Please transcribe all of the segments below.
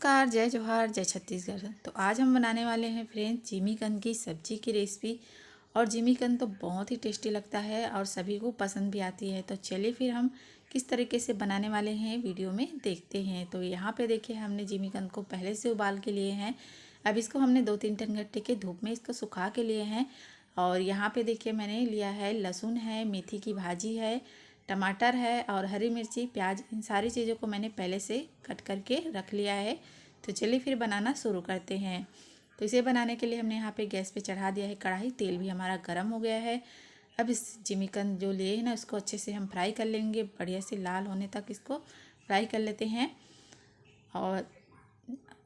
नमस्कार, जय जोहार, जय छत्तीसगढ़। तो आज हम बनाने वाले हैं फ्रेंड्स जिमीकंद की सब्जी की रेसिपी। और जिमीकंद तो बहुत ही टेस्टी लगता है और सभी को पसंद भी आती है। तो चलिए फिर हम किस तरीके से बनाने वाले हैं वीडियो में देखते हैं। तो यहाँ पे देखिए हमने जिमीकंद को पहले से उबाल के लिए हैं। अब इसको हमने 2-3 घंटे के धूप में इसको सुखा के लिए हैं। और यहाँ पे देखिए मैंने लिया है लहसुन है, मेथी की भाजी है, टमाटर है और हरी मिर्ची, प्याज, इन सारी चीज़ों को मैंने पहले से कट करके रख लिया है। तो चलिए फिर बनाना शुरू करते हैं। तो इसे बनाने के लिए हमने यहाँ पे गैस पे चढ़ा दिया है कढ़ाई। तेल भी हमारा गर्म हो गया है। अब इस जिमीकंद जो लिए हैं ना उसको अच्छे से हम फ्राई कर लेंगे, बढ़िया से लाल होने तक इसको फ्राई कर लेते हैं। और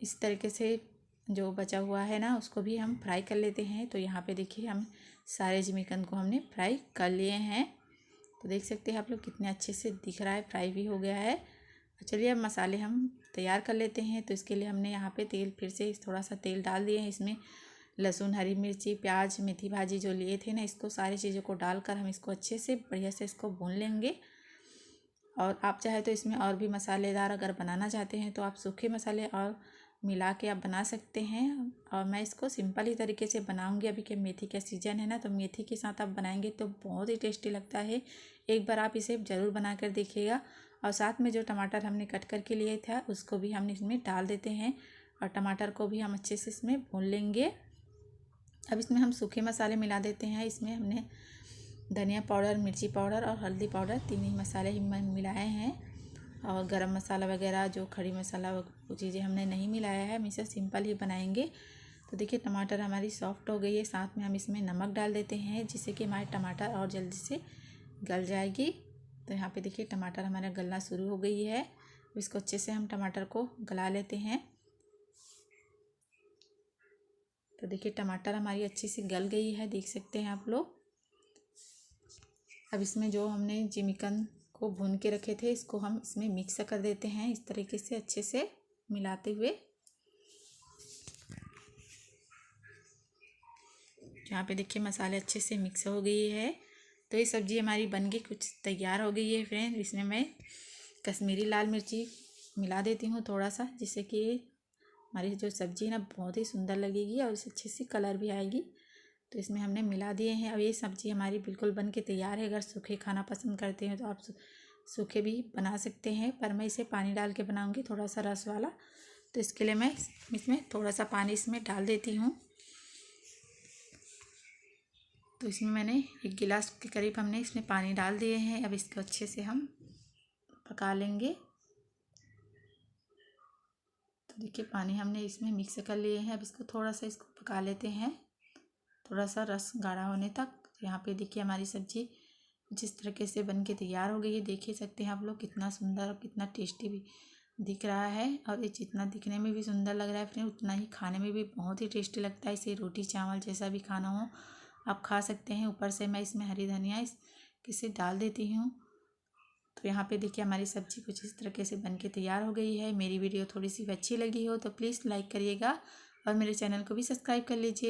इस तरीके से जो बचा हुआ है ना उसको भी हम फ्राई कर लेते हैं। तो यहाँ पे देखिए हम सारे जिमीकंद को हमने फ्राई कर लिए हैं। तो देख सकते हैं आप लोग कितने अच्छे से दिख रहा है, फ्राई भी हो गया है। चलिए अब मसाले हम तैयार कर लेते हैं। तो इसके लिए हमने यहाँ पे तेल फिर से थोड़ा सा तेल डाल दिए हैं। इसमें लहसुन, हरी मिर्ची, प्याज, मेथी भाजी जो लिए थे ना इसको सारी चीज़ों को डालकर हम इसको अच्छे से बढ़िया से इसको भून लेंगे। और आप चाहे तो इसमें और भी मसालेदार अगर बनाना चाहते हैं तो आप सूखे मसाले और मिला के आप बना सकते हैं। और मैं इसको सिंपल ही तरीके से बनाऊंगी। अभी के मेथी का सीज़न है ना, तो मेथी के साथ आप बनाएंगे तो बहुत ही टेस्टी लगता है। एक बार आप इसे ज़रूर बना कर देखिएगा। और साथ में जो टमाटर हमने कट करके लिए था उसको भी हम इसमें डाल देते हैं। और टमाटर को भी हम अच्छे से इसमें भून लेंगे। अब इसमें हम सूखे मसाले मिला देते हैं। इसमें हमने धनिया पाउडर, मिर्ची पाउडर और हल्दी पाउडर, तीन ही मसाले ही मिलाए हैं। और गरम मसाला वगैरह जो खड़ी मसाला वो चीज़ें हमने नहीं मिलाया है। हम इसे सिंपल ही बनाएंगे। तो देखिए टमाटर हमारी सॉफ्ट हो गई है। साथ में हम इसमें नमक डाल देते हैं जिससे कि हमारे टमाटर और जल्दी से गल जाएगी। तो यहाँ पे देखिए टमाटर हमारा गलना शुरू हो गई है। इसको अच्छे से हम टमाटर को गला लेते हैं। तो देखिए टमाटर हमारी अच्छी से गल गई है, देख सकते हैं आप लोग। अब इसमें जो हमने जिमीकंद को भून के रखे थे इसको हम इसमें मिक्स कर देते हैं, इस तरीके से अच्छे से मिलाते हुए। यहाँ पे देखिए मसाले अच्छे से मिक्स हो गई है। तो ये सब्ज़ी हमारी बन के कुछ तैयार हो गई है फ्रेंड। इसमें मैं कश्मीरी लाल मिर्ची मिला देती हूँ थोड़ा सा, जिससे कि हमारी जो सब्ज़ी है ना बहुत ही सुंदर लगेगी और इसे अच्छे से कलर भी आएगी। तो इसमें हमने मिला दिए हैं। अब ये सब्ज़ी हमारी बिल्कुल बन के तैयार है। अगर सूखे खाना पसंद करते हैं तो आप सूखे भी बना सकते हैं, पर मैं इसे पानी डाल के बनाऊंगी थोड़ा सा रस वाला। तो इसके लिए मैं इसमें थोड़ा सा पानी इसमें डाल देती हूँ। तो इसमें मैंने 1 गिलास के करीब हमने इसमें पानी डाल दिए हैं। अब इसको अच्छे से हम पका लेंगे। तो देखिए पानी हमने इसमें मिक्स कर लिए हैं। अब इसको थोड़ा सा इसको पका लेते हैं, थोड़ा सा रस गाढ़ा होने तक। तो यहाँ पे देखिए हमारी सब्ज़ी जिस तरीके से बन के तैयार हो गई है, देख ही सकते हैं आप लोग कितना सुंदर और कितना टेस्टी भी दिख रहा है। और ये जितना दिखने में भी सुंदर लग रहा है फ्रेंड उतना ही खाने में भी बहुत ही टेस्टी लगता है। इसे रोटी चावल जैसा भी खाना हो आप खा सकते हैं। ऊपर से मैं इसमें हरी धनिया इसे डाल देती हूँ। तो यहाँ पे देखिए हमारी सब्ज़ी कुछ इस तरीके से बन के तैयार हो गई है। मेरी वीडियो थोड़ी सी अच्छी लगी हो तो प्लीज़ लाइक करिएगा और मेरे चैनल को भी सब्सक्राइब कर लीजिए।